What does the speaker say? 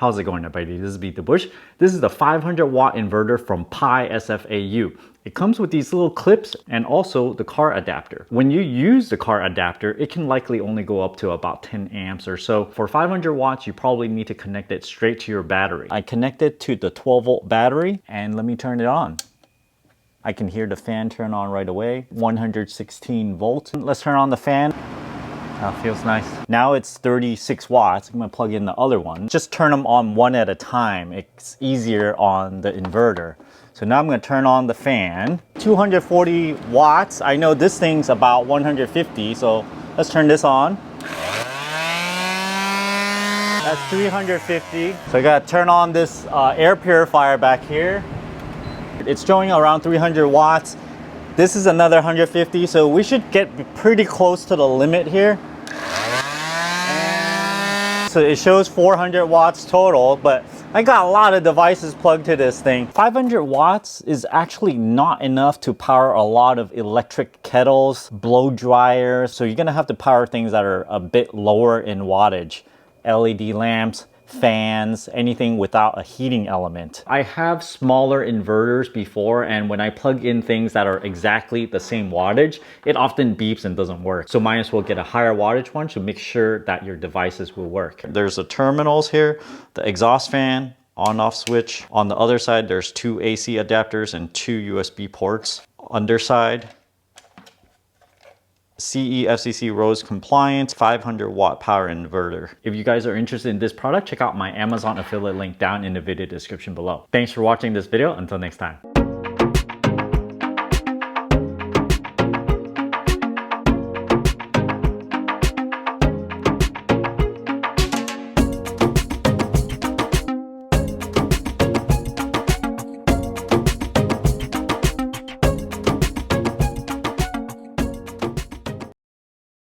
How's it going, everybody? This is Beat the Bush. This is the 500-watt inverter from PiSFAU. It comes with these little clips and also the car adapter. When you use the car adapter, it can likely only go up to about 10 amps or so. For 500 watts, you probably need to connect it straight to your battery. I connected to the 12-volt battery, and let me turn it on. I can hear the fan turn on right away. 116 volts. Let's turn on the fan. That feels nice. Now it's 36 watts. I'm gonna plug in the other one. Just turn them on one at a time. It's easier on the inverter. So now I'm gonna turn on the fan. 240 watts. I know this thing's about 150, so let's turn this on. That's 350. So I gotta turn on this air purifier back here. It's showing around 300 watts. This is another 150, so we should get pretty close to the limit here. So it shows 400 watts total, but I got a lot of devices plugged to this thing. 500 watts is actually not enough to power a lot of electric kettles, blow dryers, so you're gonna have to power things that are a bit lower in wattage. LED lamps, fans, anything without a heating element. I have smaller inverters before, and when I plug in things that are exactly the same wattage, it often beeps and doesn't work. So might as well get a higher wattage one to make sure that your devices will work. There's the terminals here, the exhaust fan, on-off switch. On the other side, there's 2 AC adapters and 2 USB ports. Underside, CE FCC RoHS compliant 500 watt power inverter. If you guys are interested in this product, check out my Amazon affiliate link down in the video description below. Thanks for watching this video. Until next time.